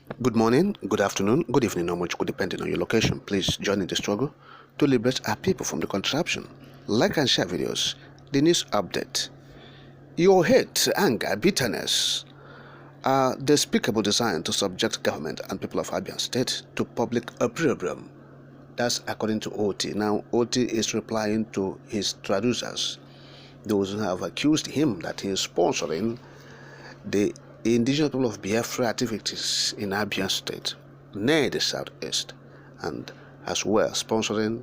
Good morning, good afternoon, good evening, or much good depending on your location. Please join in the struggle to liberate our people from the contraption. Like and share videos. The news update. Your hate, anger, bitterness are despicable design to subject government and people of Abia State to public opprobrium. That's according to Otti. Now, Otti is replying to his traducers, those who have accused him that he is sponsoring the indigenous people of Biafra activities in Abia State, near the southeast, and as well sponsoring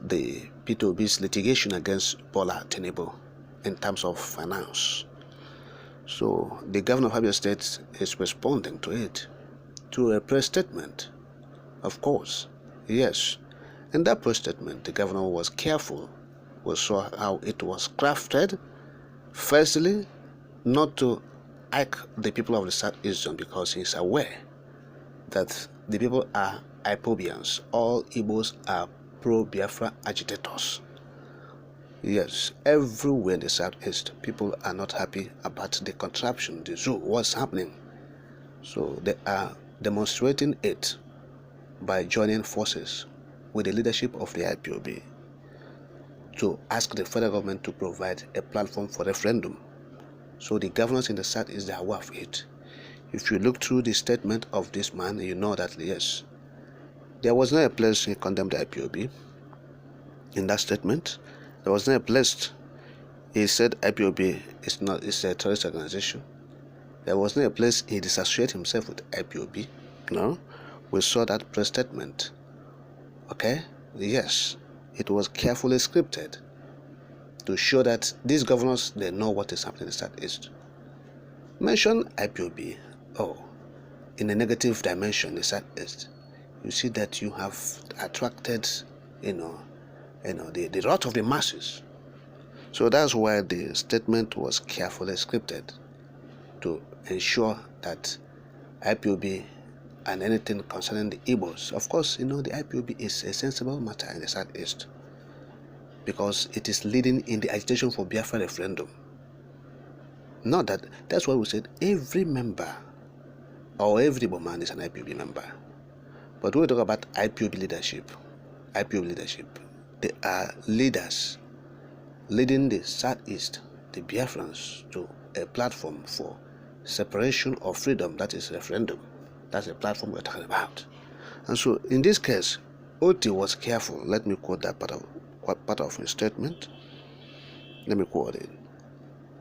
the P2B's litigation against Bola Tinubu in terms of finance. So the governor of Abia State is responding to it, to a press statement, of course. Yes, in that press statement, the governor was careful. We saw how it was crafted. Firstly, not to ike the people of the Southeast Zone because he's aware that the people are Ipobians. All Igbos are pro-Biafra agitators. Yes, everywhere in the Southeast, people are not happy about the contraption, the zoo, what's happening. So they are demonstrating it by joining forces with the leadership of the IPOB to ask the federal government to provide a platform for referendum. So the governors in the Southeast, they are aware of it. If you look through the statement of this man, you know that yes, there was not a place he condemned the IPOB in that statement. There was not a place he said IPOB is a terrorist organization. There was not a place he disassociated himself with IPOB. No, we saw that press statement. Okay, yes, it was carefully scripted to show that these governors, they know what is happening in the Southeast. Mention IPOB, in a negative dimension in the Southeast. You see that you have attracted, the wrath of the masses. So that's why the statement was carefully scripted to ensure that IPOB and anything concerning the Igbos. Of course, the IPOB is a sensible matter in the Southeast because it is leading in the agitation for Biafra referendum. Not that, that's why we said every member or every Igbo is an IPOB member. But when we talk about IPOB leadership, they are leaders leading the Southeast, the Biafrans, to a platform for separation of freedom, that is referendum. That's the platform we're talking about. And so in this case, Otti was careful. Let me quote that part of his statement. Let me quote it.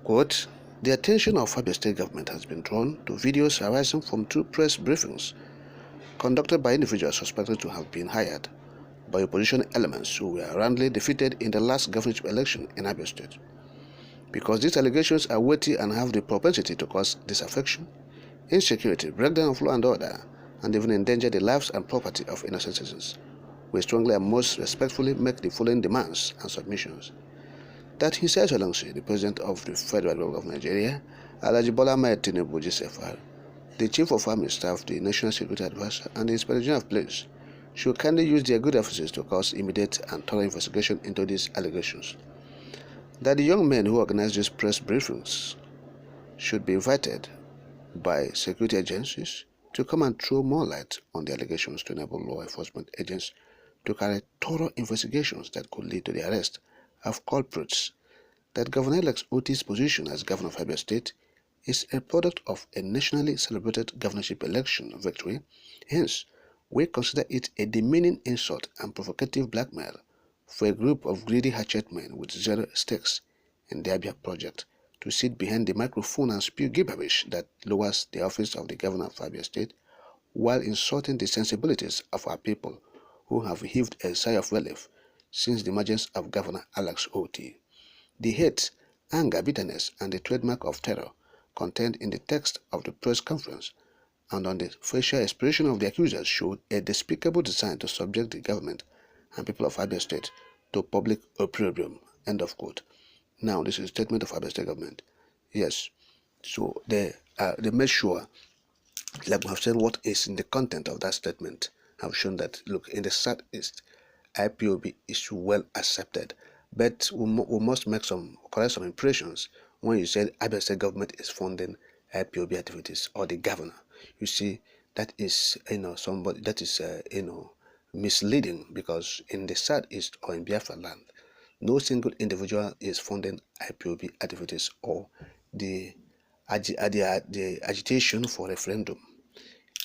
Quote, "The attention of Abia State government has been drawn to videos arising from two press briefings conducted by individuals suspected to have been hired by opposition elements who were roundly defeated in the last governorship election in Abia State. Because these allegations are weighty and have the propensity to cause disaffection, insecurity, breakdown of law and order, and even endanger the lives and property of innocent citizens, we strongly and most respectfully make the following demands and submissions. That His Excellency, the President of the Federal Republic of Nigeria, Alhaji Bola Ahmed Tinubu GCFR, the Chief of Army Staff, the National Security Advisor, and the Inspector General of Police should kindly use their good offices to cause immediate and thorough investigation into these allegations. That the young men who organized these press briefings should be invited by security agencies to come and throw more light on the allegations to enable law enforcement agents to carry thorough investigations that could lead to the arrest of culprits. That Governor-elect Otti's position as governor of Abia State is a product of a nationally celebrated governorship election victory. Hence, we consider it a demeaning insult and provocative blackmail for a group of greedy hatchetmen with zero stakes in the Abia project to sit behind the microphone and spew gibberish that lowers the office of the governor of Abia State while insulting the sensibilities of our people who have heaved a sigh of relief since the emergence of Governor Alex Otti. The hate, anger, bitterness, and the trademark of terror contained in the text of the press conference and on the facial expression of the accusers showed a despicable design to subject the government and people of Abia State to public opprobrium. End of quote. Now, this is a statement of Abia State government. Yes, so they made sure, like we have said, what is in the content of that statement. Have shown that, look, in the Southeast, IPOB is well accepted, but we must correct some impressions when you said Abia State government is funding IPOB activities or the governor. You see, that is, somebody that is, misleading, because in the Southeast or in Biafra land, no single individual is funding IPOB activities or the agitation for referendum.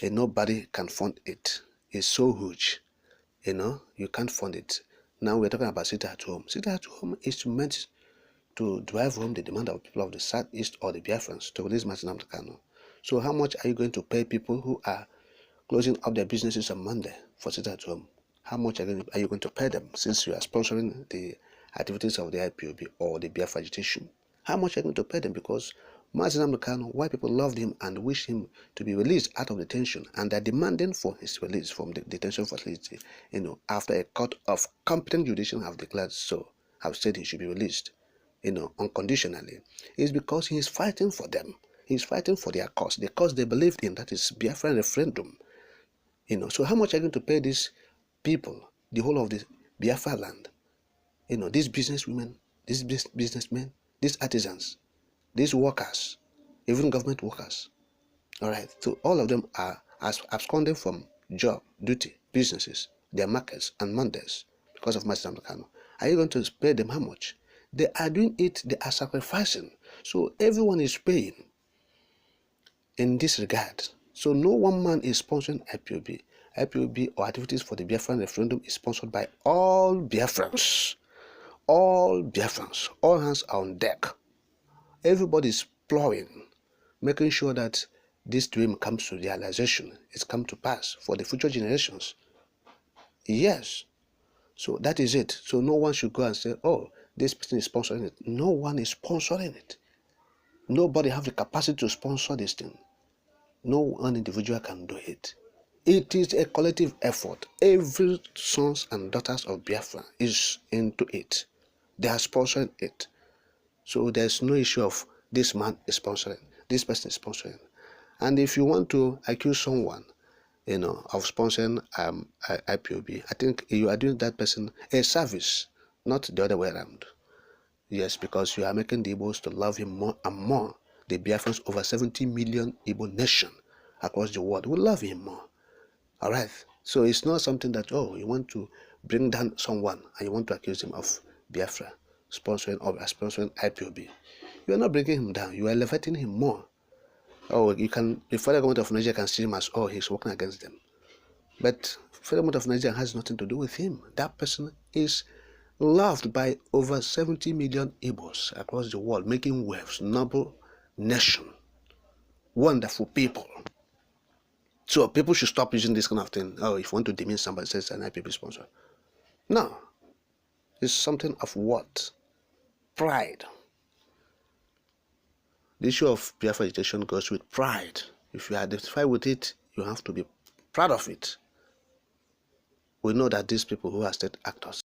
And nobody can fund it. It's so huge. You can't fund it. Now we're talking about sit at home. Sit at home is meant to drive home the demand of people of the Southeast or the Biafrans to release Martin Nnamdi Kanu. So how much are you going to pay people who are closing up their businesses on Monday for sit at home? How much are you going to pay them, since you are sponsoring the activities of the IPOB or the Biafra agitation? How much are you going to pay them? Because Martin Nnamdi Kanu, why people loved him and wish him to be released out of detention, and they're demanding for his release from the detention facility, after a court of competent jurisdiction have declared so, have said he should be released, unconditionally, is because he is fighting for them. He's fighting for their cause, the cause they believed in, that is Biafra referendum. So how much are you going to pay these people, the whole of the Biafra land? These businesswomen, these businessmen, these artisans, these workers, even government workers. All right. So all of them are absconding from job, duty, businesses, their markets and mandates because of Martin Nnamdi Kanu. Are you going to pay them how much? They are doing it, they are sacrificing. So everyone is paying in this regard. So no one man is sponsoring IPOB. IPOB or activities for the Biafran referendum is sponsored by all Biafrans. All Biafrans. All hands are on deck. Everybody is plowing, making sure that this dream comes to realization. It's come to pass for the future generations. Yes. So that is it. So no one should go and say, oh, this person is sponsoring it. No one is sponsoring it. Nobody have the capacity to sponsor this thing. No one individual can do it. It is a collective effort. Every sons and daughters of Biafra is into it. They are sponsoring it. So there's no issue of this man is sponsoring, this person is sponsoring. And if you want to accuse someone, of sponsoring IPOB, I think you are doing that person a service, not the other way around. Yes, because you are making the Igbos to love him more and more. The Biafrans, over 70 million Igbo nation across the world, will love him more. All right. So it's not something that, you want to bring down someone and you want to accuse him of Biafra sponsoring IPOB. You are not bringing him down. You are elevating him more. The federal government of Nigeria can see him as, he's working against them. But federal government of Nigeria has nothing to do with him. That person is loved by over 70 million Igbos across the world, making waves, noble nation, wonderful people. So people should stop using this kind of thing. If you want to demean somebody, says an IPOB sponsor. No. It's something of what? Pride. The issue of Biafra agitation goes with pride. If you identify with it, you have to be proud of it. We know that these people who are state actors